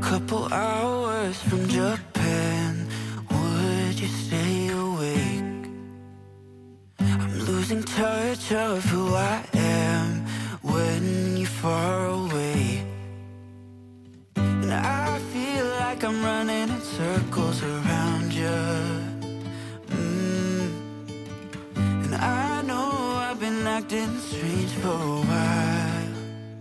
couple hours from Japan, would you stay awake? I'm losing touch of who I am when you're far away. And I feel like I'm running in circles around you. And I know I've been acting strange for a while.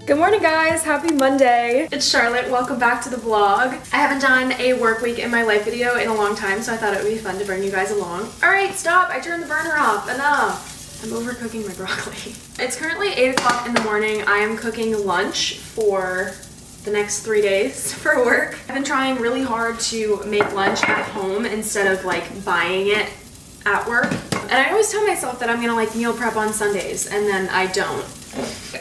Good morning, guys. Happy Monday. It's Charlotte. Welcome back to the vlog. I haven't done a work week in my life video in a long time, so I thought it would be fun to bring you guys along. All right, stop. I turned the burner off. Enough. I'm overcooking my broccoli. It's currently 8 o'clock in the morning. I am cooking lunch for the next 3 days for work. I've been trying really hard to make lunch at home instead of like buying it at work. And I always tell myself that I'm gonna like meal prep on Sundays, and then I don't.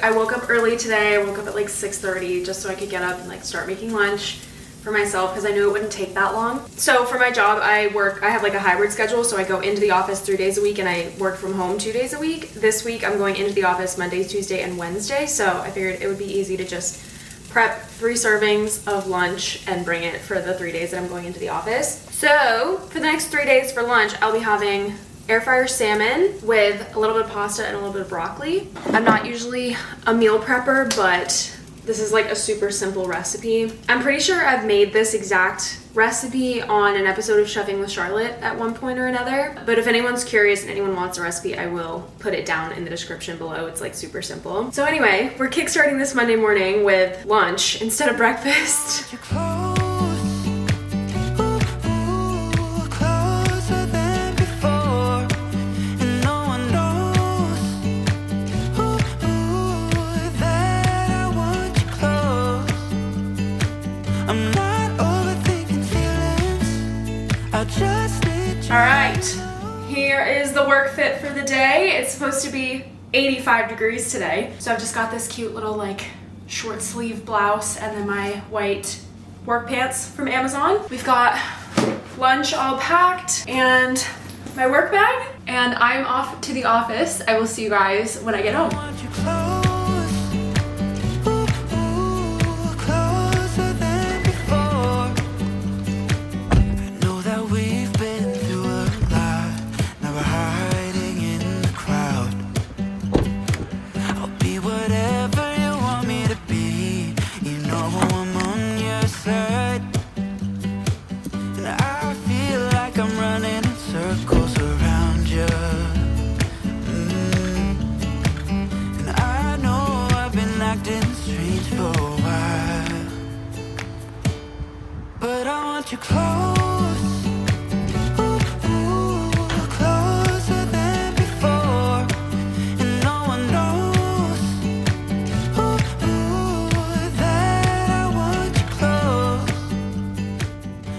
I woke up early today. I woke up at like 6:30 just so I could get up and like start making lunch for myself because I knew it wouldn't take that long. So for my job, I have like a hybrid schedule, so I go into the office 3 days a week and I work from home 2 days a week. This week I'm going into the office Monday, Tuesday, and Wednesday, so I figured it would be easy to just prep 3 servings of lunch and bring it for the 3 days that I'm going into the office. So for the next 3 days for lunch, I'll be having air fryer salmon with a little bit of pasta and a little bit of broccoli. I'm not usually a meal prepper, but this is like a super simple recipe. I'm pretty sure I've made this exact recipe on an episode of Chefing with Charlotte at one point or another. But if anyone's curious and anyone wants a recipe, I will put it down in the description below. It's like super simple. So anyway, we're kickstarting this Monday morning with lunch instead of breakfast. All right, here is the work fit for the day. It's supposed to be 85 degrees today. So I've just got this cute little like short sleeve blouse and then my white work pants from Amazon. We've got lunch all packed and my work bag, and I'm off to the office. I will see you guys when I get home. You close, closer than before, and no one knows that I want you close.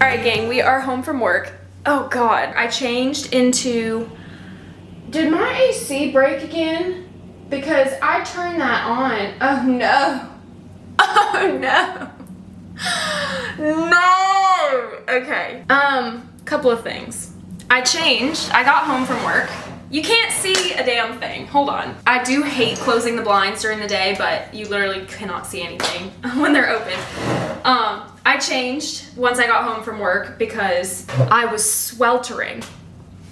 All right, gang, we are home from work. Oh God, I changed into. Did my AC break again? Because I turned that on. Oh no! Oh no! No! Okay. Couple of things. I got home from work. You can't see a damn thing. Hold on. I do hate closing the blinds during the day, but you literally cannot see anything when they're open. I changed once I got home from work because I was sweltering.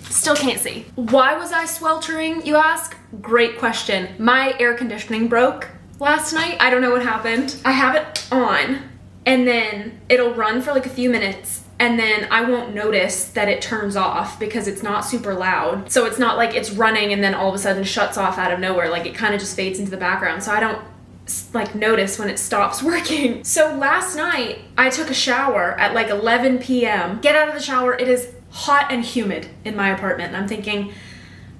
Still can't see. Why was I sweltering, you ask? Great question. My air conditioning broke last night. I don't know what happened. I have it on, and then it'll run for like a few minutes, and then I won't notice that it turns off because it's not super loud. So it's not like it's running and then all of a sudden shuts off out of nowhere. Like it kind of just fades into the background. So I don't like notice when it stops working. So last night I took a shower at like 11 p.m. Get out of the shower. It is hot and humid in my apartment. And I'm thinking,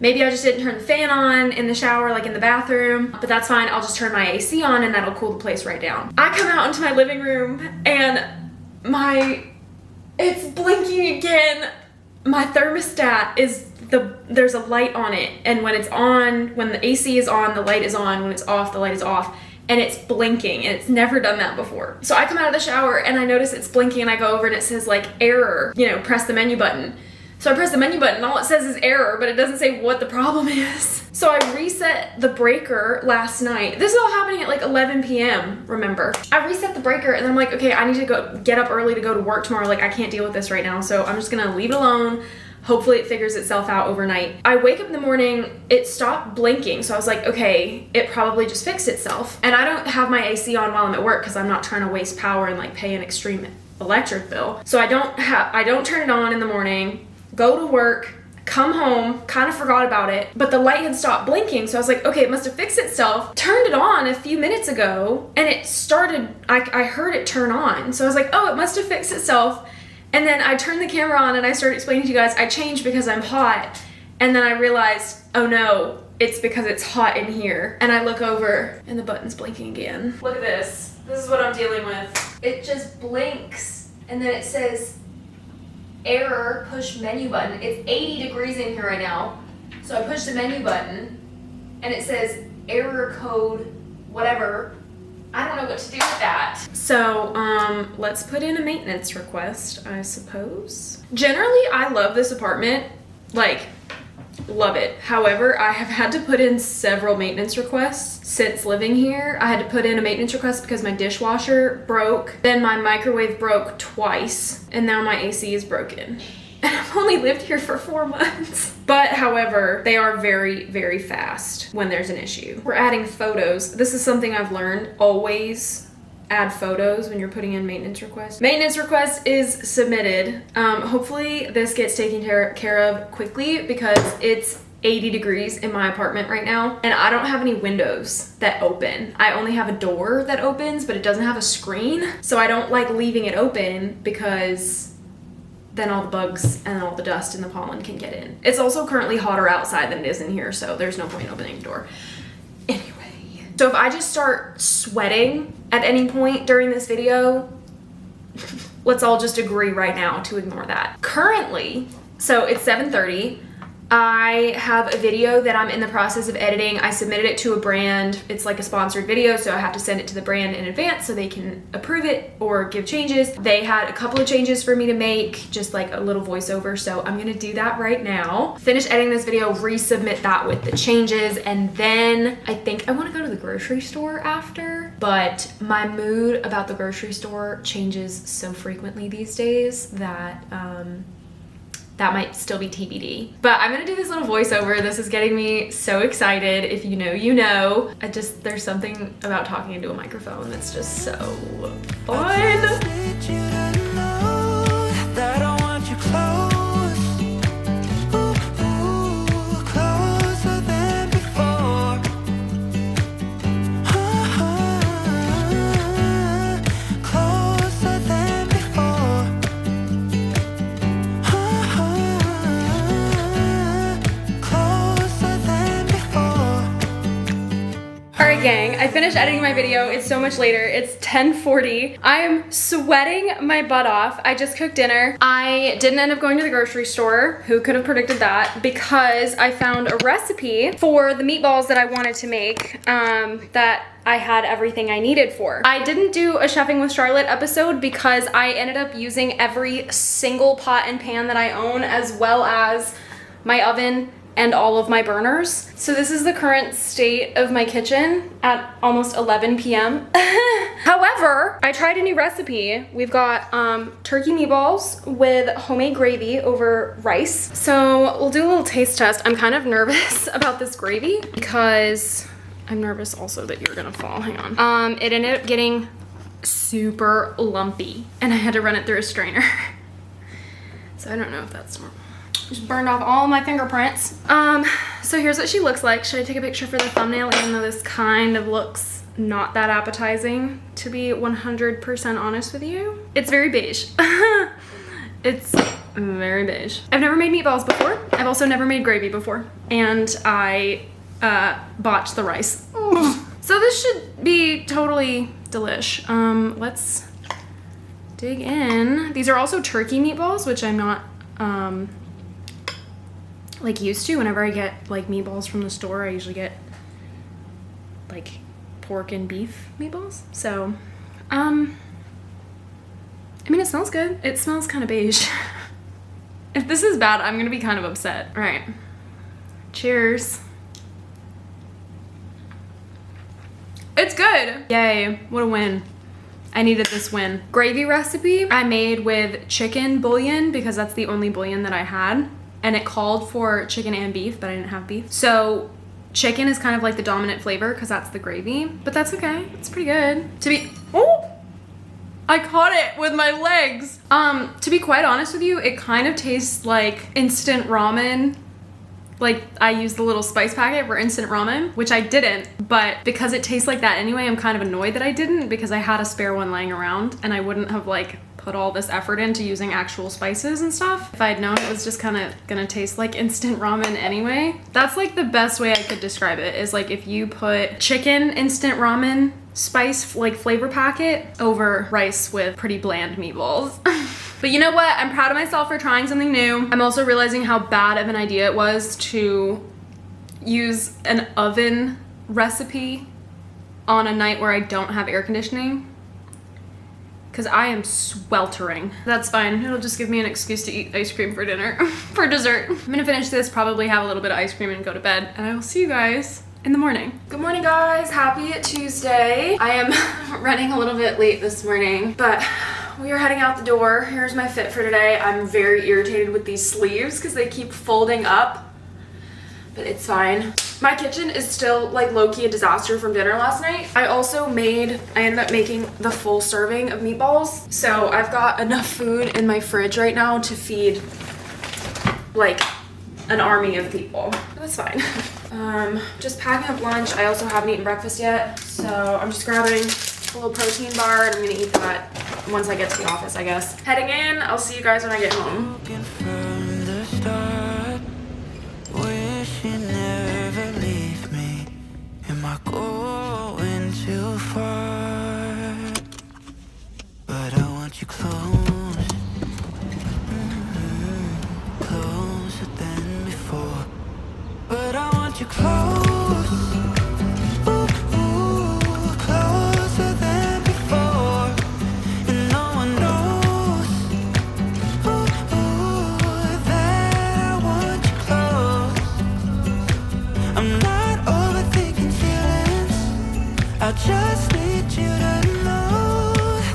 maybe I just didn't turn the fan on in the shower, like in the bathroom, but that's fine. I'll just turn my AC on and that'll cool the place right down. I come out into my living room and it's blinking again. My thermostat there's a light on it, and when it's on, when the AC is on, the light is on, when it's off, the light is off, and it's blinking, and it's never done that before. So I come out of the shower and I notice it's blinking, and I go over and it says like error, press the menu button. So So I press the menu button and all it says is error, but it doesn't say what the problem is. So I reset the breaker last night. This is all happening at like 11 p.m., remember? I reset the breaker and I'm like, okay, I need to get up early to go to work tomorrow. Like, I can't deal with this right now. So I'm just gonna leave it alone. Hopefully it figures itself out overnight. I wake up in the morning, it stopped blinking. So I was like, okay, it probably just fixed itself. And I don't have my AC on while I'm at work because I'm not trying to waste power and like pay an extreme electric bill. So I don't turn it on in the morning, go to work, come home, kind of forgot about it, but the light had stopped blinking. So I was like, okay, it must have fixed itself. Turned it on a few minutes ago and it started, I heard it turn on. So I was like, oh, it must have fixed itself. And then I turned the camera on and I started explaining to you guys, I changed because I'm hot. And then I realized, oh no, it's because it's hot in here. And I look over and the button's blinking again. Look at this. This is what I'm dealing with. It just blinks and then it says error, push menu button. It's 80 degrees in here right now. So I push the menu button and it says error code, whatever. I don't know what to do with that. So, let's put in a maintenance request, I suppose. Generally, I love this apartment. Like, love it. However, I have had to put in several maintenance requests since living here. I had to put in a maintenance request because my dishwasher broke. Then my microwave broke twice. And now my AC is broken. And I've only lived here for 4 months. But however, they are very, very fast when there's an issue. We're adding photos. This is something I've learned. Always add photos when you're putting in maintenance requests. Maintenance request is submitted. Hopefully this gets taken care of quickly because it's 80 degrees in my apartment right now and I don't have any windows that open. I only have a door that opens, but it doesn't have a screen. So I don't like leaving it open because then all the bugs and all the dust and the pollen can get in. It's also currently hotter outside than it is in here, so there's no point opening the door. Anyway, so if I just start sweating at any point during this video, let's all just agree right now to ignore that. Currently, so it's 7:30. I have a video that I'm in the process of editing. I submitted it to a brand. It's like a sponsored video, so I have to send it to the brand in advance so they can approve it or give changes. They had a couple of changes for me to make, just like a little voiceover, so I'm gonna do that right now. Finish editing this video, resubmit that with the changes, and then I think I wanna go to the grocery store after, but my mood about the grocery store changes so frequently these days that that might still be TBD. But I'm gonna do this little voiceover. This is getting me so excited. If you know, you know. There's something about talking into a microphone that's just so fun. Alright gang, I finished editing my video. It's so much later. It's 10:40. I am sweating my butt off. I just cooked dinner. I didn't end up going to the grocery store. Who could have predicted that? Because I found a recipe for the meatballs that I wanted to make that I had everything I needed for. I didn't do a Chefing with Charlotte episode because I ended up using every single pot and pan that I own, as well as my oven and all of my burners. So this is the current state of my kitchen at almost 11 p.m. However, I tried a new recipe. We've got turkey meatballs with homemade gravy over rice. So we'll do a little taste test. I'm kind of nervous about this gravy because I'm nervous also that you're gonna fall. Hang on. It ended up getting super lumpy and I had to run it through a strainer. So I don't know if that's normal. Just burned off all my fingerprints. So here's what she looks like. Should I take a picture for the thumbnail, even though this kind of looks not that appetizing, to be 100% honest with you? It's very beige. It's very beige. I've never made meatballs before. I've also never made gravy before. And I botched the rice. So this should be totally delish. Let's dig in. These are also turkey meatballs, which I'm not like used to. Whenever I get like meatballs from the store, I usually get like pork and beef meatballs. So I mean, it smells good. It smells kind of beige. If this is bad, I'm gonna be kind of upset. All right. Cheers. It's good. Yay, what a win. I needed this win. Gravy recipe I made with chicken bouillon because that's the only bouillon that I had. And it called for chicken and beef, but I didn't have beef. So chicken is kind of like the dominant flavor because that's the gravy, but that's okay. It's pretty good. Oh, I caught it with my legs. To be quite honest with you, it kind of tastes like instant ramen. Like I used the little spice packet for instant ramen, which I didn't, but because it tastes like that anyway, I'm kind of annoyed that I didn't because I had a spare one laying around and I wouldn't have like put all this effort into using actual spices and stuff if I had known it was just kind of gonna taste like instant ramen anyway. That's like the best way I could describe it, is like if you put chicken instant ramen spice like flavor packet over rice with pretty bland meatballs. But you know what? I'm proud of myself for trying something new. I'm also realizing how bad of an idea it was to use an oven recipe on a night where I don't have air conditioning, because I am sweltering. That's fine. It'll just give me an excuse to eat ice cream for dinner, for dessert. I'm gonna finish this, probably have a little bit of ice cream and go to bed, and I will see you guys in the morning. Good morning, guys. Happy Tuesday. I am running a little bit late this morning, but we are heading out the door. Here's my fit for today. I'm very irritated with these sleeves because they keep folding up, but it's fine. My kitchen is still like low-key a disaster from dinner last night. I ended up making the full serving of meatballs. So I've got enough food in my fridge right now to feed like an army of people. That's fine. Just packing up lunch. I also haven't eaten breakfast yet. So I'm just grabbing a little protein bar and I'm gonna eat that once I get to the office, I guess. Heading in, I'll see you guys when I get home. From the start, wish you never leave me. Am I going too far? But I want you close, closer than before. But I want you close. Just need you to know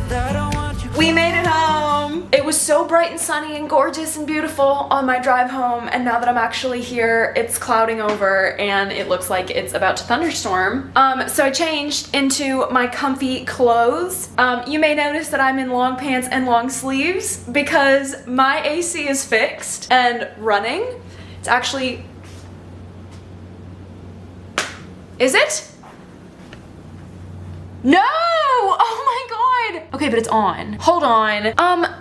that I want you. We made it home. It was so bright and sunny and gorgeous and beautiful on my drive home, and now that I'm actually here, it's clouding over and it looks like it's about to thunderstorm. So I changed into my comfy clothes. You may notice that I'm in long pants and long sleeves because my AC is fixed and running. It's actually... Is it? No! Oh my god! Okay, but it's on. Hold on. I'm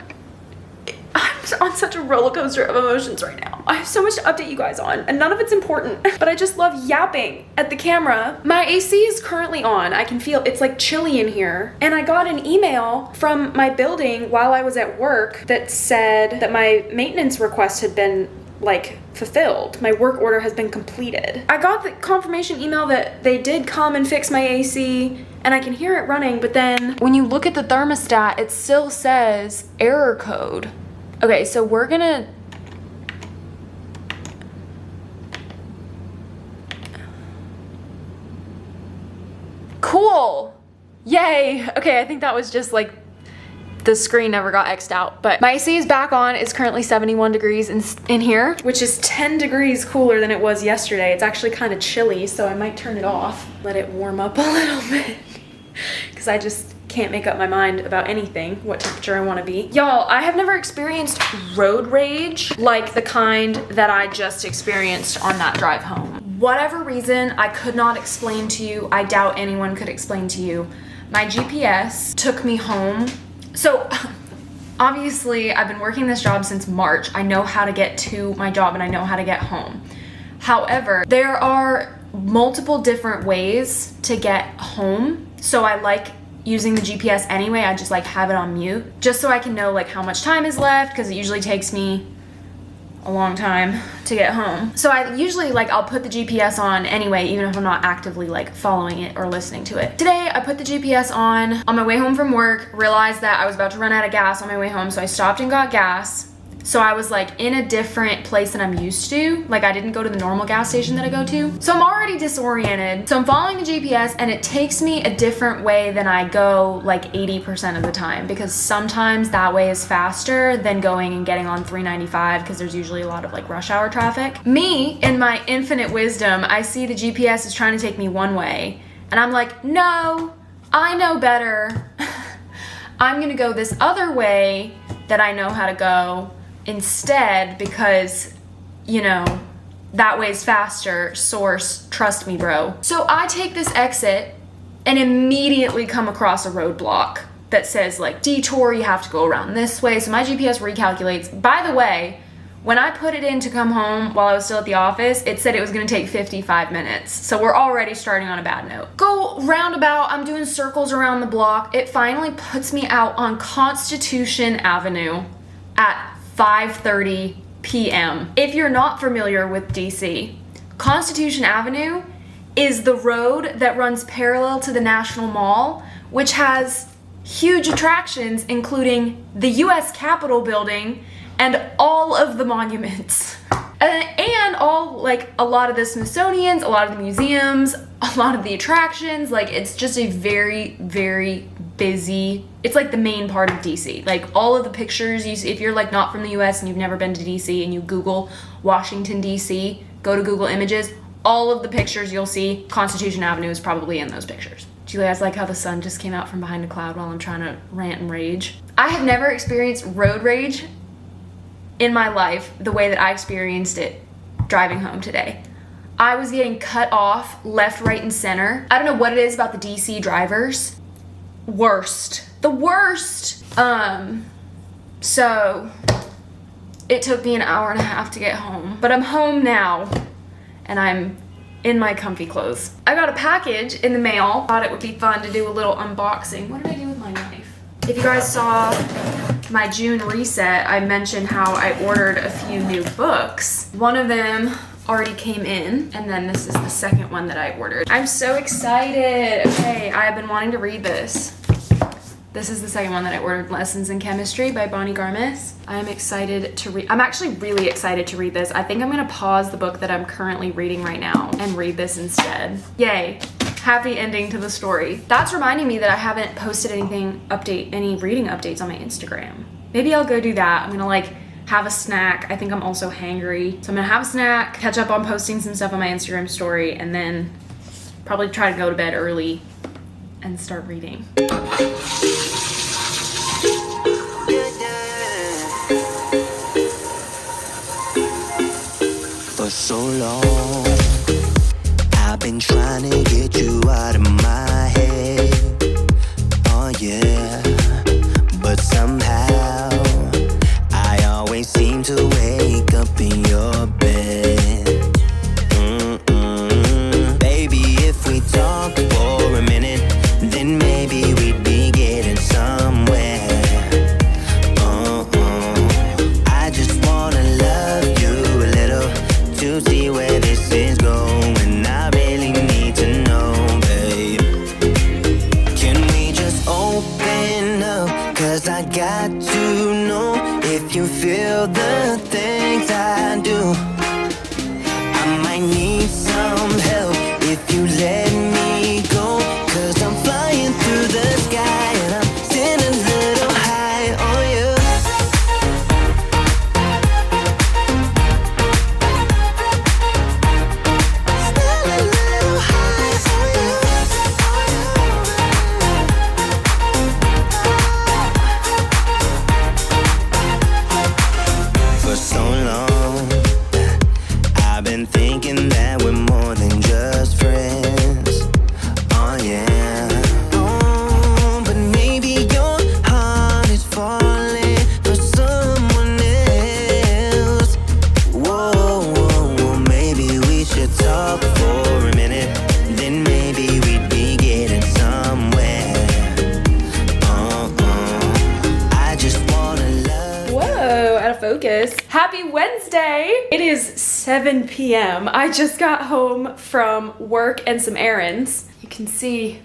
on such a roller coaster of emotions right now. I have so much to update you guys on, and none of it's important, but I just love yapping at the camera. My AC is currently on. I can feel it's like chilly in here, and I got an email from my building while I was at work that said that my maintenance request had been like fulfilled. My work order has been completed. I got the confirmation email that they did come and fix my AC and I can hear it running, but then when you look at the thermostat, it still says error code. Okay, so we're gonna... Cool! Yay! Okay, I think that was just like the screen never got X'd out, but my AC is back on. It's currently 71 degrees in here, which is 10 degrees cooler than it was yesterday. It's actually kind of chilly, so I might turn it off, let it warm up a little bit, because I just can't make up my mind about anything, what temperature I want to be. Y'all, I have never experienced road rage like the kind that I just experienced on that drive home. Whatever reason I could not explain to you, I doubt anyone could explain to you, my GPS took me home. So obviously I've been working this job since March. I know how to get to my job and I know how to get home. However, there are multiple different ways to get home. So I like using the GPS anyway. I just like have it on mute just so I can know like how much time is left, because it usually takes me a long time to get home. So I usually like I'll put the GPS on anyway, even if I'm not actively like following it or listening to it. Today I put the GPS on my way home from work, realized that I was about to run out of gas on my way home, so I stopped and got gas, So I was like in a different place than I'm used to. Like I didn't go to the normal gas station that I go to. So I'm already disoriented. So I'm following the GPS and it takes me a different way than I go like 80% of the time, because sometimes that way is faster than going and getting on 395 because there's usually a lot of like rush hour traffic. Me, in my infinite wisdom, I see the GPS is trying to take me one way and I'm like, no, I know better. I'm gonna go this other way that I know how to go instead because, you know, that way's faster. Source, trust me, bro. So I take this exit and immediately come across a roadblock that says like detour, you have to go around this way. So my GPS recalculates. By the way, when I put it in to come home while I was still at the office, it said it was gonna take 55 minutes. So we're already starting on a bad note. Go roundabout, I'm doing circles around the block. It finally puts me out on Constitution Avenue at 5:30 p.m. If you're not familiar with DC, Constitution Avenue is the road that runs parallel to the National Mall, which has huge attractions, including the US Capitol building and all of the monuments. And all, like, a lot of the Smithsonian's, a lot of the museums, a lot of the attractions. Like, it's just a very, very busy, it's like the main part of DC. Like, all of the pictures you see, if you're like not from the US and you've never been to DC and you Google Washington DC, go to Google Images, all of the pictures you'll see, Constitution Avenue is probably in those pictures. Do you guys like how the sun just came out from behind a cloud while I'm trying to rant and rage? I have never experienced road rage in my life the way that I experienced it driving home today. I was getting cut off left, right, and center. I don't know what it is about the DC drivers. Worst. The worst. So it took me an hour and a half to get home, but I'm home now and I'm in my comfy clothes. I got a package in the mail. Thought it would be fun to do a little unboxing. What did I do with my knife? If you guys saw my June reset, I mentioned how I ordered a few new books. One of them already came in, and then this is the second one that I ordered. I'm so excited. Okay, I've been wanting to read this. This is the second one that I ordered, Lessons in Chemistry by Bonnie Garmis. I'm excited to read. I'm actually really excited to read this. I think I'm gonna pause the book that I'm currently reading right now and read this instead. Yay. Happy ending to the story. That's reminding me that I haven't posted any reading updates on my Instagram. Maybe I'll go do that. I'm gonna like have a snack. I think I'm also hangry. So I'm gonna have a snack, catch up on posting some stuff on my Instagram story, and then probably try to go to bed early and start reading. For so long I've been trying to get you out of my head. Oh yeah. But somehow I always seem to wake up in your bed. Baby, if we talk for a minute, then maybe we'd be getting somewhere. I just wanna love you a little to see where this is going. I really need to know, babe. Can we just open up? 'Cause I got to know if you feel the things I do. I might need some help if you let me go. 'Cause I'm flying through the sky and I'm sitting a little high on you. Still a little high on you. For so long I've been thinking that we're more than just friends. Oh yeah. Oh, but maybe your heart is falling for someone else. Whoa, whoa, whoa, maybe we should talk for a minute. Then maybe we'd be getting somewhere. I just wanna love. Whoa, out of focus. Happy Wednesday! It is 7 p.m. I just got home from work and some errands. You can see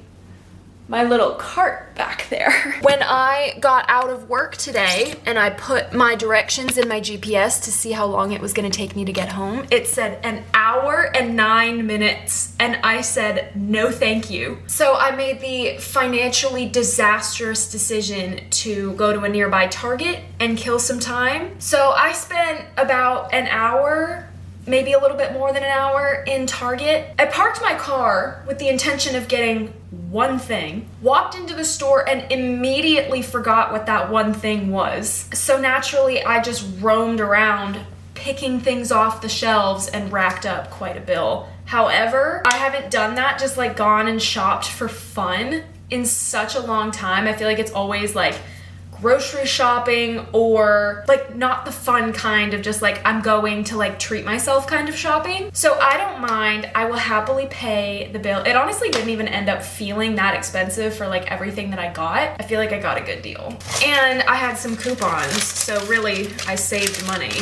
my little cart back there. When I got out of work today and I put my directions in my GPS to see how long it was gonna take me to get home, it said 1 hour and 9 minutes, and I said no thank you. So I made the financially disastrous decision to go to a nearby Target and kill some time. So I spent about an hour, maybe a little bit more than an hour in Target. I parked my car with the intention of getting one thing, walked into the store and immediately forgot what that one thing was. So naturally, I just roamed around picking things off the shelves and racked up quite a bill. However, I haven't done that, just like gone and shopped for fun in such a long time. I feel like it's always like grocery shopping, or like not the fun kind of just like I'm going to like treat myself kind of shopping. So I don't mind, I will happily pay the bill. It honestly didn't even end up feeling that expensive for like everything that I got. I feel like I got a good deal. And I had some coupons, so really I saved money.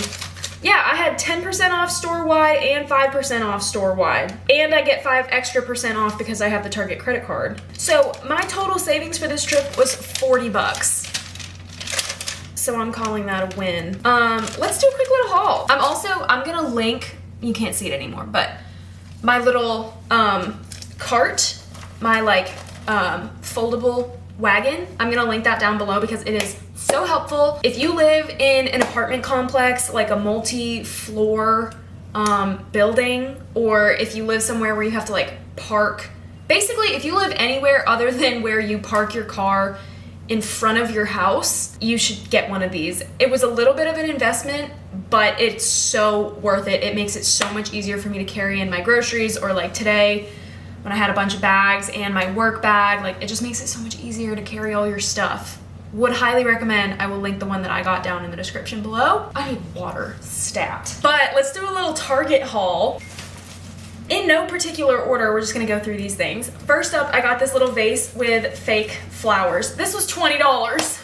Yeah, I had 10% off store-wide and 5% off store-wide. And I get 5% extra off because I have the Target credit card. So my total savings for this trip was $40. So I'm calling that a win. Let's do a quick little haul. I'm gonna link, you can't see it anymore, but my little cart, my like foldable wagon, I'm gonna link that down below because it is so helpful. If you live in an apartment complex, like a multi-floor building, or if you live somewhere where you have to like park, basically if you live anywhere other than where you park your car in front of your house, you should get one of these. It was a little bit of an investment, but it's so worth it. It makes it so much easier for me to carry in my groceries, or like today when I had a bunch of bags and my work bag, like it just makes it so much easier to carry all your stuff. Would highly recommend. I will link the one that I got down in the description below. I need water stat. But let's do a little Target haul. In no particular order, we're just gonna go through these things. First up, I got this little vase with fake flowers. This was $20.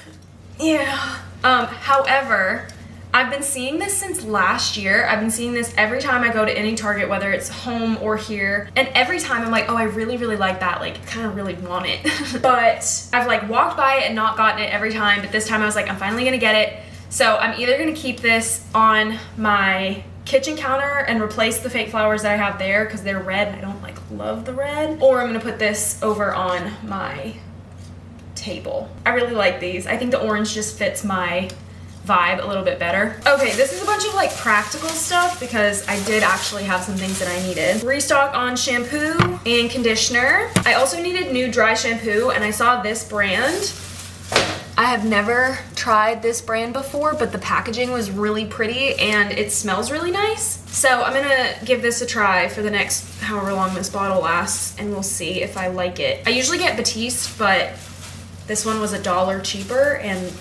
Yeah. However, I've been seeing this since last year. I've been seeing this every time I go to any Target, whether it's home or here. And every time I'm like, oh, I really, really like that. Like, kind of really want it. But I've like walked by it and not gotten it every time. But this time I was like, I'm finally gonna get it. So I'm either gonna keep this on my kitchen counter and replace the fake flowers that I have there because they're red and I don't like love the red, or I'm gonna put this over on my table. I really like these. I think the orange just fits my vibe a little bit better. Okay, this is a bunch of like practical stuff because I did actually have some things that I needed. Restock on shampoo and conditioner. I also needed new dry shampoo, and I saw this brand. I have never tried this brand before, but the packaging was really pretty and it smells really nice. So I'm gonna give this a try for the next however long this bottle lasts, and we'll see if I like it. I usually get Batiste, but this one was $1 cheaper and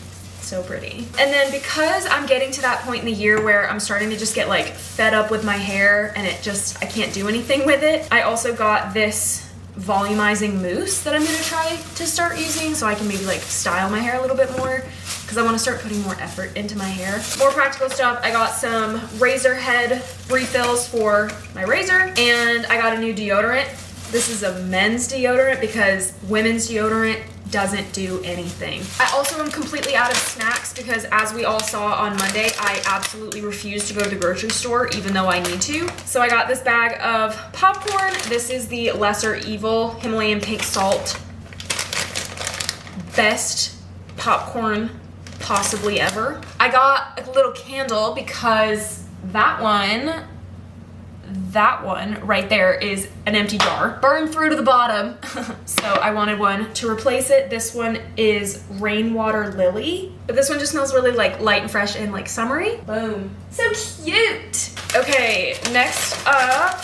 so pretty. And then because I'm getting to that point in the year where I'm starting to just get like fed up with my hair and I can't do anything with it, I also got this volumizing mousse that I'm gonna try to start using so I can maybe like style my hair a little bit more, because I want to start putting more effort into my hair. More practical stuff. I got some razor head refills for my razor, and I got a new deodorant. This is a men's deodorant because women's deodorant doesn't do anything. I also am completely out of snacks because, as we all saw on Monday, I absolutely refuse to go to the grocery store even though I need to. So I got this bag of popcorn. This is the Lesser Evil Himalayan pink salt. Best popcorn possibly ever. I got a little candle because that one right there is an empty jar. Burned through to the bottom. So I wanted one to replace it. This one is Rainwater Lily, but this one just smells really like light and fresh and like summery. Boom. So cute. Okay, next up,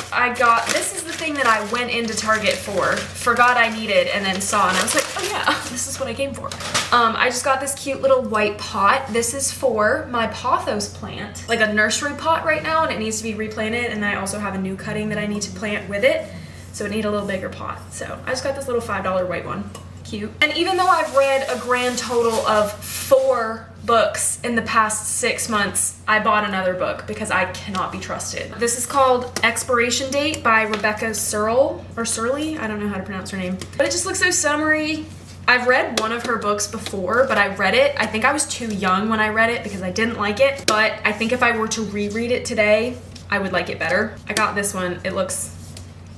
this is the thing that I went into Target for, forgot I needed, and then saw, and I was like, oh yeah, this is what I came for. I just got this cute little white pot. This is for my pothos plant, like a nursery pot right now, and it needs to be replanted, and I also have a new cutting that I need to plant with it, so it needs a little bigger pot. So I just got this little $5 white one. Cute. And even though I've read a grand total of 4 books in the past 6 months, I bought another book because I cannot be trusted. This is called Expiration Date by Rebecca Searle, or Surley, I don't know how to pronounce her name. But it just looks so summery. I've read one of her books before, but I read it, I think I was too young when I read it because I didn't like it. But I think if I were to reread it today, I would like it better. I got this one, it looks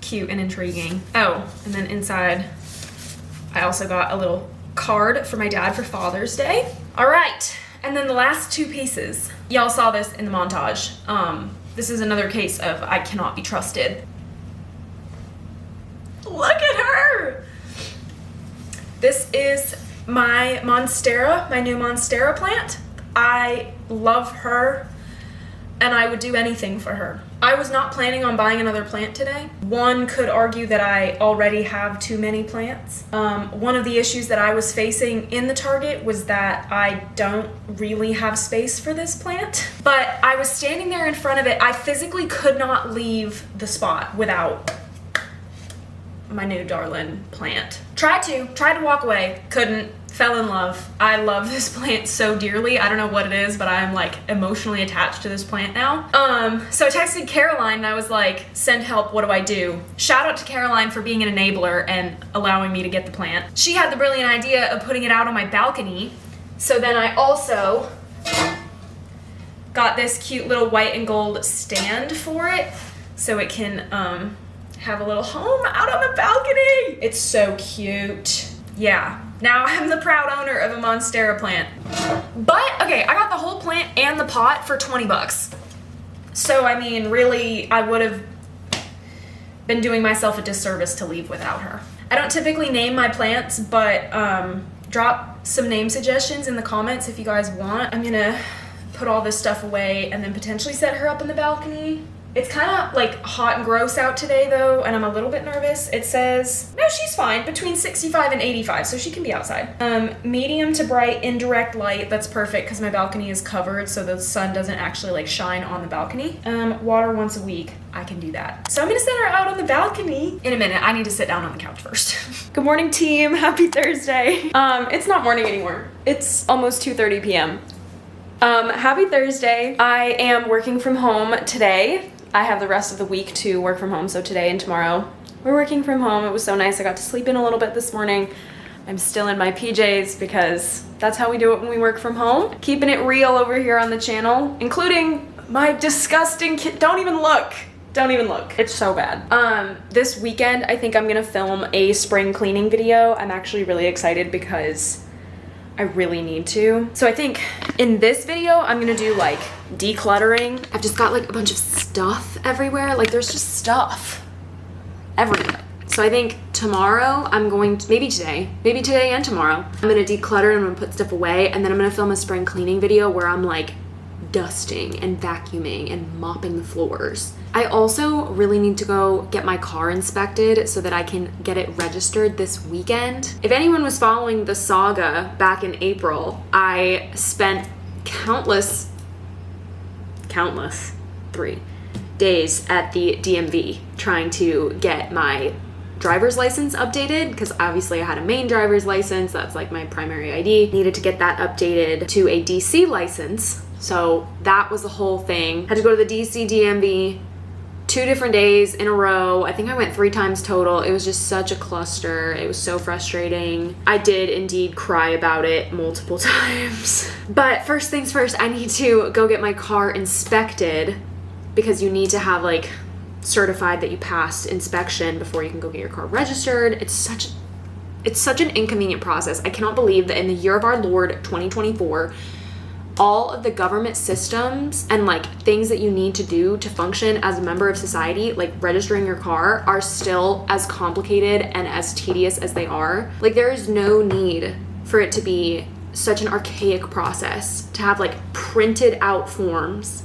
cute and intriguing. Oh, and then inside, I also got a little card for my dad for Father's Day. All right, and then the last two pieces. Y'all saw this in the montage. This is another case of I cannot be trusted. Look at her! This is my Monstera, my new Monstera plant. I love her, and I would do anything for her. I was not planning on buying another plant today. One could argue that I already have too many plants. One of the issues that I was facing in the Target was that I don't really have space for this plant. But I was standing there in front of it. I physically could not leave the spot without my new darling plant. Tried to walk away, couldn't, fell in love. I love this plant so dearly. I don't know what it is, but I'm like emotionally attached to this plant now. So I texted Caroline and I was like, send help, what do I do? Shout out to Caroline for being an enabler and allowing me to get the plant. She had the brilliant idea of putting it out on my balcony. So then I also got this cute little white and gold stand for it so it can have a little home out on the balcony. It's so cute. Yeah, now I'm the proud owner of a Monstera plant. But, okay, I got the whole plant and the pot for 20 bucks. So, I mean, really, I would have been doing myself a disservice to leave without her. I don't typically name my plants, but drop some name suggestions in the comments if you guys want. I'm gonna put all this stuff away and then potentially set her up in the balcony. It's kind of like hot and gross out today though, and I'm a little bit nervous. It says, no, she's fine, between 65 and 85, so she can be outside. Medium to bright indirect light, that's perfect because my balcony is covered so the sun doesn't actually like shine on the balcony. Water once a week, I can do that. So I'm gonna set her out on the balcony. In a minute, I need to sit down on the couch first. Good morning team, happy Thursday. It's not morning anymore. It's almost 2:30 p.m. Happy Thursday. I am working from home today. I have the rest of the week to work from home, so today and tomorrow we're working from home. It was so nice. I got to sleep in a little bit this morning. I'm still in my PJs because that's how we do it when we work from home. Keeping it real over here on the channel, including my disgusting kid. Don't even look. Don't even look. It's so bad. This weekend, I think I'm gonna film a spring cleaning video. I'm actually really excited because I really need to. So I think in this video, I'm gonna do like decluttering. I've just got like a bunch of stuff everywhere. Like there's just stuff everywhere. So I think tomorrow I'm going to, maybe today and tomorrow, I'm gonna declutter and I'm gonna put stuff away, and then I'm gonna film a spring cleaning video where I'm like dusting and vacuuming and mopping the floors. I also really need to go get my car inspected so that I can get it registered this weekend. If anyone was following the saga back in April, I spent countless 3 days at the DMV trying to get my driver's license updated, because obviously I had a Maine driver's license, that's like my primary ID. Needed to get that updated to a DC license. So that was the whole thing. Had to go to the DC DMV 2 different days in a row. I think I went 3 times total. It was just such a cluster. It was so frustrating. I did indeed cry about it multiple times. But first things first, I need to go get my car inspected, because you need to have like certified that you passed inspection before you can go get your car registered. It's such an inconvenient process. I cannot believe that in the year of our Lord 2024, all of the government systems and like things that you need to do to function as a member of society, like registering your car, are still as complicated and as tedious as they are. Like there is no need for it to be such an archaic process to have like printed out forms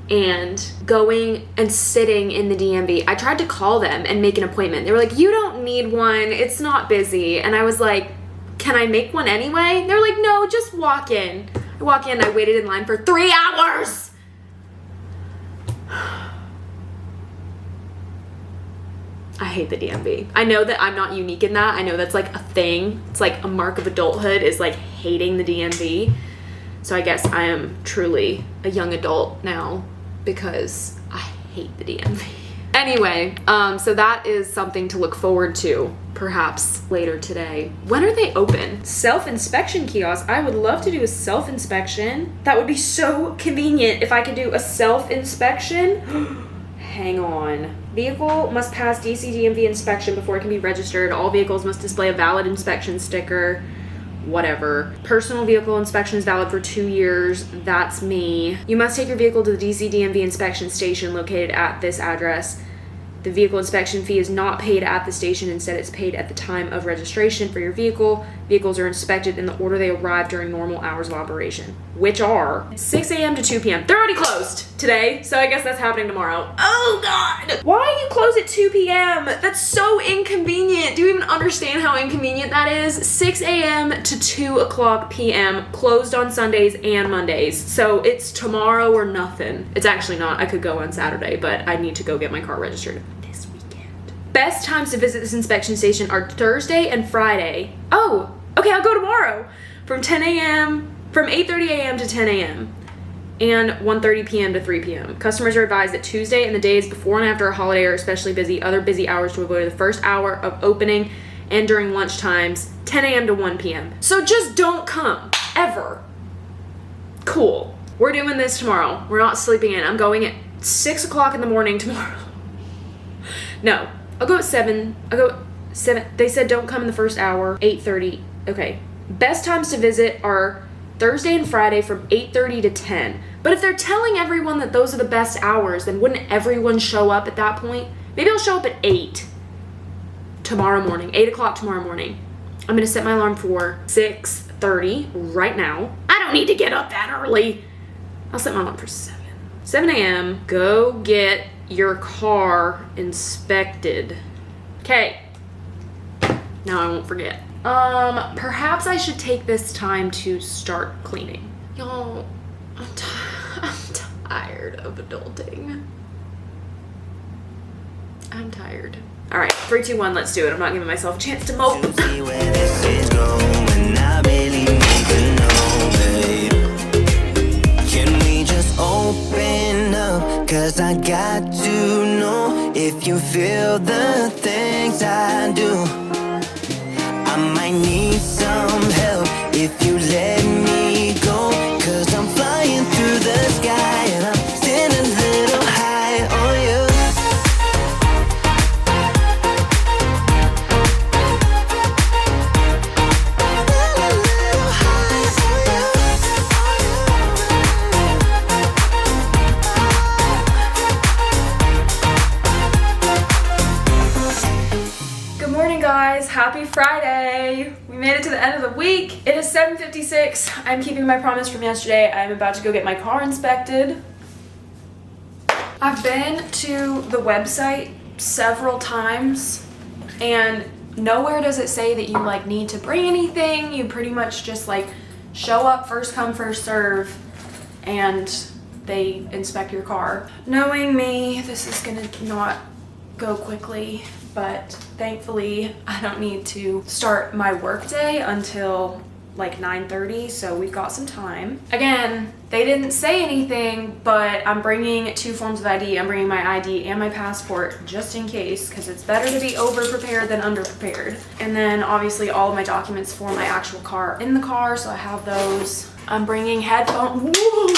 and going and sitting in the DMV. I tried to call them and make an appointment. They were like, you don't need one, it's not busy. And I was like, can I make one anyway? They're like, no, just walk in. I walk in, I waited in line for 3 hours. I hate the DMV. I know that I'm not unique in that. I know that's like a thing. It's like a mark of adulthood is like hating the DMV. So I guess I am truly a young adult now because I hate the DMV. Anyway, so that is something to look forward to perhaps later today. When are they open? Self-inspection kiosk. I would love to do a self-inspection. That would be so convenient if I could do a self-inspection. Hang on. Vehicle must pass DC DMV inspection before it can be registered. All vehicles must display a valid inspection sticker. Whatever. Personal vehicle inspection is valid for 2 years. That's me. You must take your vehicle to the DC DMV inspection station located at this address. The vehicle inspection fee is not paid at the station. Instead, it's paid at the time of registration for your vehicle. Vehicles are inspected in the order they arrive during normal hours of operation, which are 6 a.m. to 2 p.m. They're already closed today, so I guess that's happening tomorrow. Oh, God. Why do you close at 2 p.m.? That's so inconvenient. Do you even understand how inconvenient that is? 6 a.m. to 2 o'clock p.m. closed on Sundays and Mondays. So it's tomorrow or nothing. It's actually not. I could go on Saturday, but I need to go get my car registered this weekend. Best times to visit this inspection station are Thursday and Friday. Oh, okay, I'll go tomorrow from 10 a.m. from 8:30 a.m. to 10 a.m. and 1:30 p.m. to 3 p.m. Customers are advised that Tuesday and the days before and after a holiday are especially busy. Other busy hours to avoid the first hour of opening and during lunch times, 10 a.m. to 1 p.m. So just don't come, ever. Cool. We're doing this tomorrow. We're not sleeping in. I'm going at 6 o'clock in the morning tomorrow. No, I'll go at 7. I'll go at 7. They said don't come in the first hour, 8:30. Okay. Best times to visit are Thursday and Friday from 8:30 to 10. But if they're telling everyone that those are the best hours, then wouldn't everyone show up at that point? Maybe I'll show up at 8 tomorrow morning, 8 o'clock tomorrow morning. I'm going to set my alarm for 6:30 right now. I don't need to get up that early. I'll set my alarm for 7. 7 a.m. Go get your car inspected. Okay. Now I won't forget. Perhaps I should take this time to start cleaning. Y'all, I'm tired of adulting. I'm tired. All right, 3, 2, 1, let's do it. I'm not giving myself a chance to mope. To see where this is going, I really need to know, babe. Can we just open up? 'Cause I got to know if you feel the things I do. I might need some help if you let me go. 'Cause I'm flying through the sky and I'm still a little high on you. Happy Friday! We made it to the end of the week. It is 7:56. I'm keeping my promise from yesterday. I'm about to go get my car inspected. I've been to the website several times and nowhere does it say that you like need to bring anything. You pretty much just like show up, first come, first serve, and they inspect your car. Knowing me, this is gonna not go quickly, but thankfully I don't need to start my workday until like 9:30, so we've got some time. Again, they didn't say anything, but I'm bringing 2 forms of ID. I'm bringing my ID and my passport just in case, because it's better to be over-prepared than under-prepared. And then obviously all of my documents for my actual car are in the car, so I have those. I'm bringing headphones. Woo!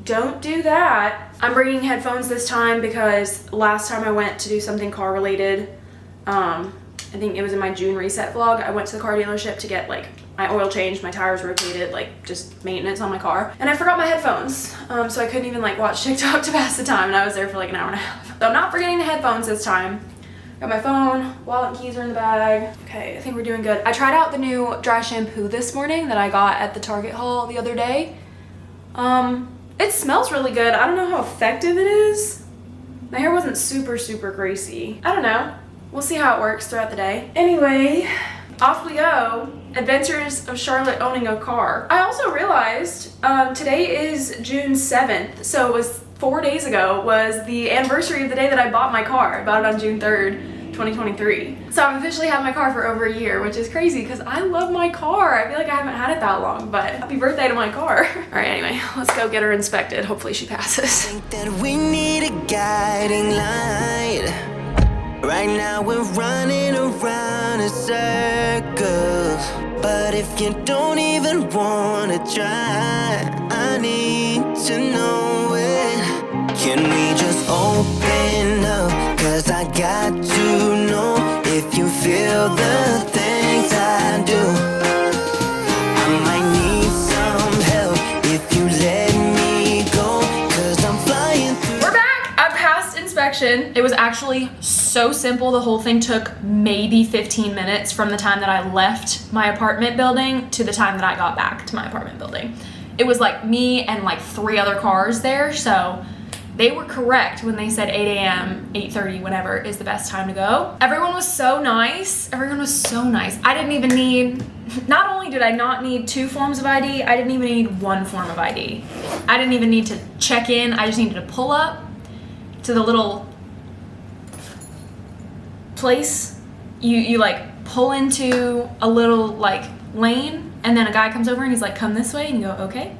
Don't do that. I'm bringing headphones this time because last time I went to do something car related, I think it was in my June reset vlog, I went to the car dealership to get like my oil changed, my tires rotated, like just maintenance on my car. And I forgot my headphones, so I couldn't even like watch TikTok to pass the time, and I was there for like an hour and a half. So I'm not forgetting the headphones this time. Got my phone, wallet and keys are in the bag. Okay, I think we're doing good. I tried out the new dry shampoo this morning that I got at the Target haul the other day. It smells really good. I don't know how effective it is. My hair wasn't super greasy. I don't know. We'll see how it works throughout the day. Anyway, off we go. Adventures of Charlotte owning a car. I also realized today is June 7th, so it was 4 days ago was the anniversary of the day that I bought my car. I bought it on June 3rd. 2023. So I've officially had my car for over a year, which is crazy because I love my car. I feel like I haven't had it that long, but happy birthday to my car. All right, anyway, let's go get her inspected. Hopefully she passes. Think that we need a guiding light. Right now we're running around in circles. But if you don't even wanna try, I need to know it. Can we just open up? Cause I got to know if you feel the things I do. I might need some help if you let me go. Cause I'm flying through. We're back! I passed inspection. It was actually so simple. The whole thing took maybe 15 minutes from the time that I left my apartment building to the time that I got back to my apartment building. It was like me and like 3 other cars there, so they were correct when they said 8 a.m., 8:30, whatever, is the best time to go. Everyone was so nice. Everyone was so nice. I didn't even need, not only did I not need 2 forms of ID, I didn't even need 1 form of ID. I didn't even need to check in. I just needed to pull up to the little place. You like pull into a little like lane, and then a guy comes over and he's like, come this way, and you go, okay.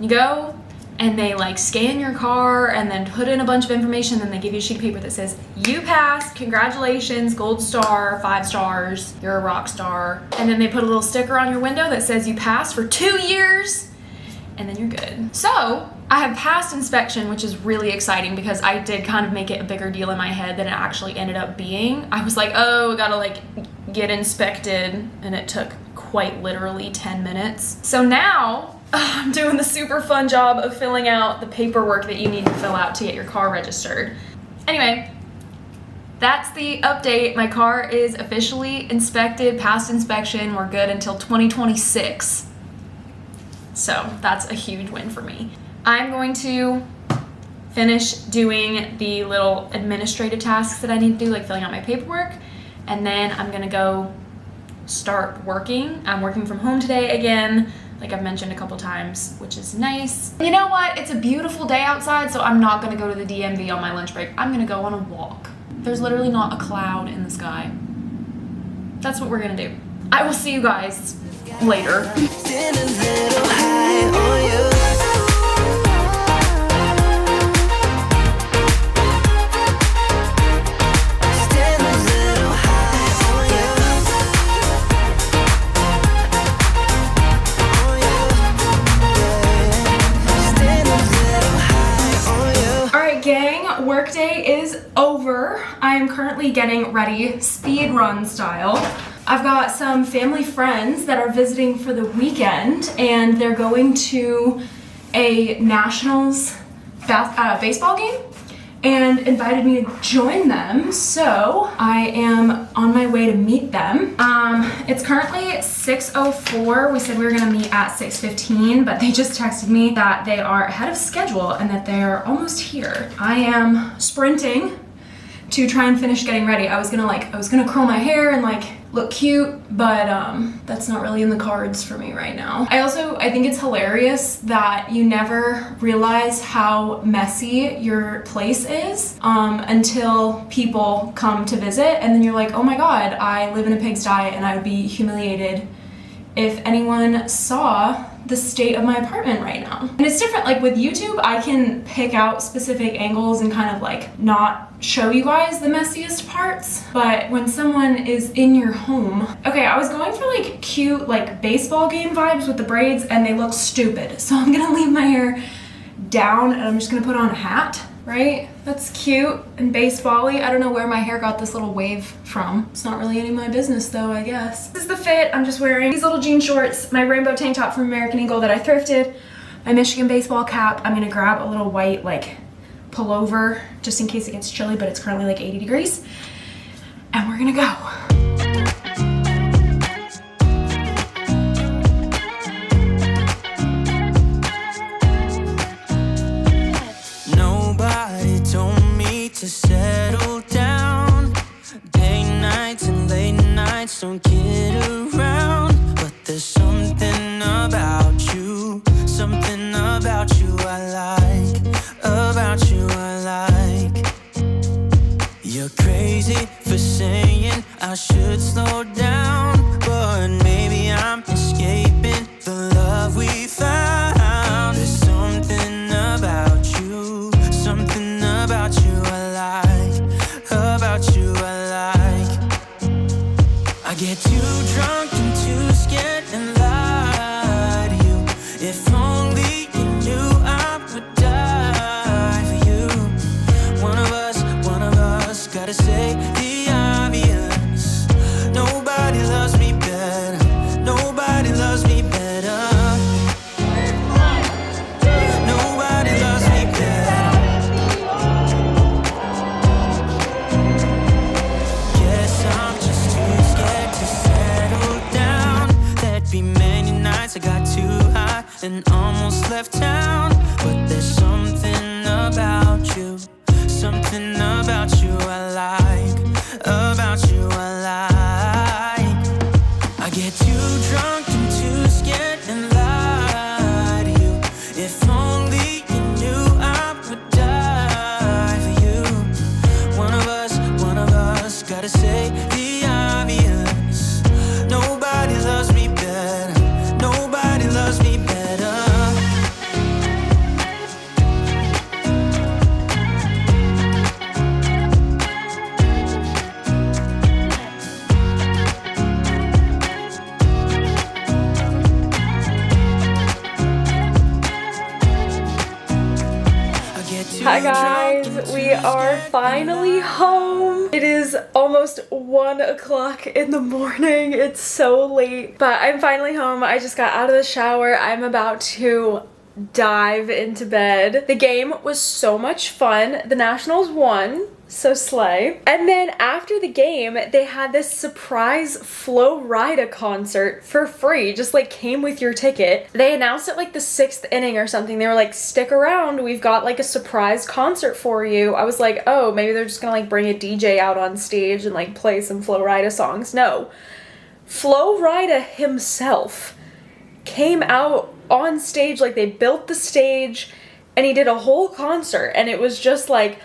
You go, and they like scan your car and then put in a bunch of information, and then they give you a sheet of paper that says, you passed, congratulations, gold star, 5 stars, you're a rock star. And then they put a little sticker on your window that says you passed for 2 years, and then you're good. So I have passed inspection, which is really exciting because I did kind of make it a bigger deal in my head than it actually ended up being. I was like, oh, I gotta like get inspected, and it took quite literally 10 minutes. So now I'm doing the super fun job of filling out the paperwork that you need to fill out to get your car registered. Anyway, that's the update. My car is officially inspected, passed inspection. We're good until 2026. So that's a huge win for me. I'm going to finish doing the little administrative tasks that I need to do, like filling out my paperwork, and then I'm gonna go start working. I'm working from home today again, like I've mentioned a couple times, which is nice. You know what? It's a beautiful day outside, so I'm not gonna go to the DMV on my lunch break. I'm gonna go on a walk. There's literally not a cloud in the sky. That's what we're gonna do. I will see you guys later. Stand a little high on you. Stand a little high on you. On you. Stand a little high on you. All right, gang, workday is over. I am currently getting ready, speed run style. I've got some family friends that are visiting for the weekend, and they're going to a Nationals baseball game and invited me to join them. So I am on my way to meet them. It's currently 6:04. We said we were gonna meet at 6:15, but they just texted me that they are ahead of schedule and that they're almost here. I am sprinting to try and finish getting ready. I was gonna curl my hair and like look cute, but that's not really in the cards for me right now. I think it's hilarious that you never realize how messy your place is until people come to visit, and then you're like, oh my god, I live in a pigsty and I would be humiliated if anyone saw the state of my apartment right now. And it's different, like with YouTube, I can pick out specific angles and kind of like not show you guys the messiest parts, but when someone is in your home, okay, I was going for like cute like baseball game vibes with the braids, and they look stupid, so I'm gonna leave my hair down and I'm just gonna put on a hat, right? That's cute and baseball-y. I don't know where my hair got this little wave from. It's not really any of my business though, I guess. This is the fit. I'm just wearing these little jean shorts, my rainbow tank top from American Eagle that I thrifted, my Michigan baseball cap. I'm gonna grab a little white like pullover just in case it gets chilly, but it's currently like 80 degrees. And we're gonna go. Nobody told me to settle down. Day nights and late nights don't get around. But there's something about you I like. About you I like. You're crazy for and almost left town. But there's something about you I like, about you I like. I get too drunk and too scared and lie to you. If only you knew I would die for you. One of us gotta say the obvious. Nobody loves me better. Nobody loves me better. Hi guys, we are finally home. It is almost 1 o'clock in the morning. It's so late, but I'm finally home. I just got out of the shower. I'm about to dive into bed. The game was so much fun. The Nationals won. So slay. And then after the game, they had this surprise Flo Rida concert for free, just like came with your ticket. They announced it like the 6th inning or something. They were like, stick around, we've got like a surprise concert for you. I was like, oh, maybe they're just gonna like bring a DJ out on stage and like play some Flo Rida songs. No. Flo Rida himself came out on stage, like they built the stage and he did a whole concert, and it was just like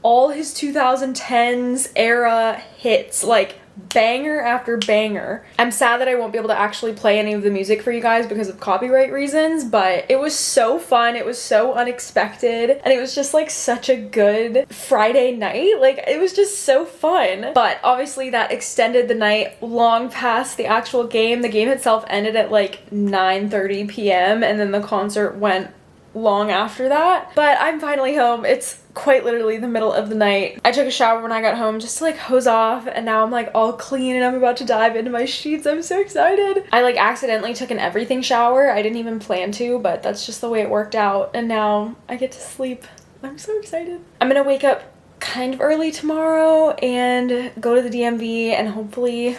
all his 2010s era hits, like banger after banger. I'm sad that I won't be able to actually play any of the music for you guys because of copyright reasons, but it was so fun. It was so unexpected, and it was just like such a good Friday night. Like it was just so fun. But obviously that extended the night long past the actual game. The game itself ended at like 9:30 p.m. and then the concert went long after that. But I'm finally home. It's quite literally the middle of the night. I took a shower when I got home just to like hose off, and now I'm like all clean and I'm about to dive into my sheets. I'm so excited. I like accidentally took an everything shower. I didn't even plan to, but that's just the way it worked out, and now I get to sleep. I'm so excited. I'm gonna wake up kind of early tomorrow and go to the DMV, and hopefully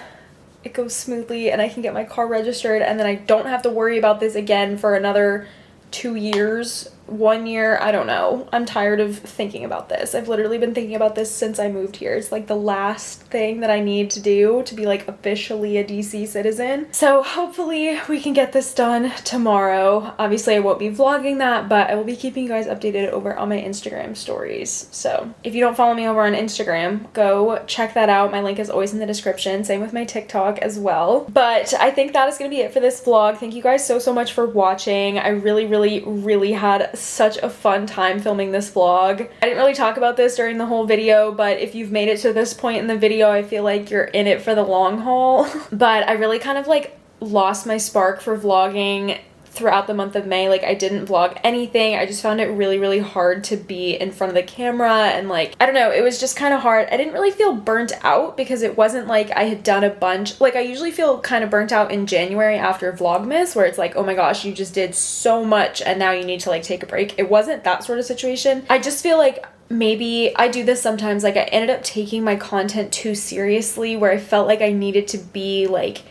it goes smoothly and I can get my car registered, and then I don't have to worry about this again for another 2 years, 1 year, I don't know. I'm tired of thinking about this. I've literally been thinking about this since I moved here. It's like the last thing that I need to do to be like officially a DC citizen. So hopefully we can get this done tomorrow. Obviously I won't be vlogging that, but I will be keeping you guys updated over on my Instagram stories. So if you don't follow me over on Instagram, go check that out. My link is always in the description. Same with my TikTok as well. But I think that is going to be it for this vlog. Thank you guys so much for watching. I really had such a fun time filming this vlog. I didn't really talk about this during the whole video, but if you've made it to this point in the video, I feel like you're in it for the long haul. But I really kind of like lost my spark for vlogging throughout the month of May. Like I didn't vlog anything. I just found it really hard to be in front of the camera, and like I don't know, it was just kind of hard. I didn't really feel burnt out because it wasn't like I had done a bunch. Like I usually feel kind of burnt out in January after Vlogmas, where it's like, oh my gosh, you just did so much and now you need to like take a break. It wasn't that sort of situation. I just feel like maybe I do this sometimes, like I ended up taking my content too seriously, where I felt like I needed to be like,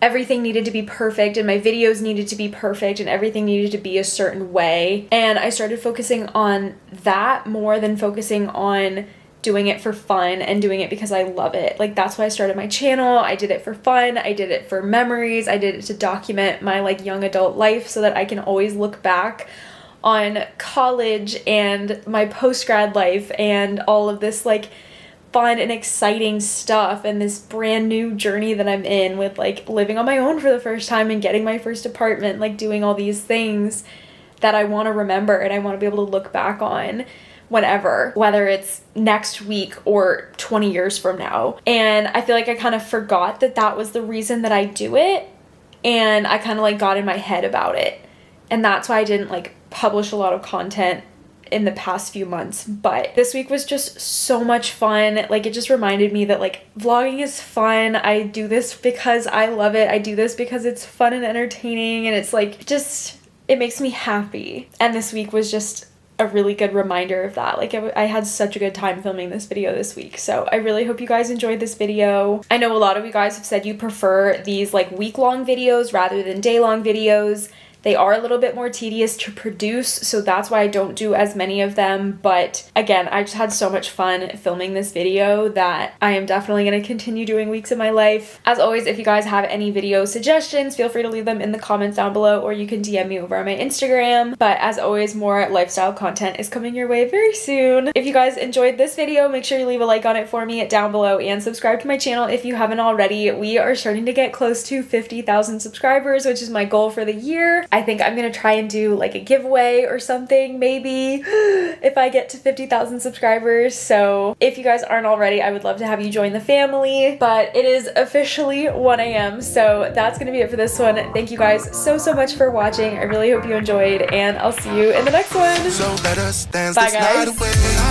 everything needed to be perfect and my videos needed to be perfect and everything needed to be a certain way. And I started focusing on that more than focusing on doing it for fun and doing it because I love it. Like that's why I started my channel. I did it for fun. I did it for memories. I did it to document my like young adult life so that I can always look back on college and my post-grad life and all of this like fun and exciting stuff and this brand new journey that I'm in with like living on my own for the first time and getting my first apartment, like doing all these things that I want to remember and I want to be able to look back on whenever, whether it's next week or 20 years from now. And I feel like I kind of forgot that that was the reason that I do it, and I kind of like got in my head about it, and that's why I didn't like publish a lot of content in the past few months. But this week was just so much fun. Like it just reminded me that like vlogging is fun. I do this because I love it. I do this because it's fun and entertaining, and it's like just, it makes me happy. And this week was just a really good reminder of that. Like I had such a good time filming this video this week. So I really hope you guys enjoyed this video. I know a lot of you guys have said you prefer these like week-long videos rather than day-long videos. They are a little bit more tedious to produce, so that's why I don't do as many of them. But again, I just had so much fun filming this video that I am definitely going to continue doing weeks of my life. As always, if you guys have any video suggestions, feel free to leave them in the comments down below, or you can DM me over on my Instagram. But as always, more lifestyle content is coming your way very soon. If you guys enjoyed this video, make sure you leave a like on it for me down below and subscribe to my channel if you haven't already. We are starting to get close to 50,000 subscribers, which is my goal for the year. I think I'm gonna try and do like a giveaway or something, maybe, if I get to 50,000 subscribers. So if you guys aren't already, I would love to have you join the family. But it is officially 1 a.m. so that's gonna be it for this one. Thank you guys so much for watching. I really hope you enjoyed, and I'll see you in the next one. So let us dance Bye, this night guys. away.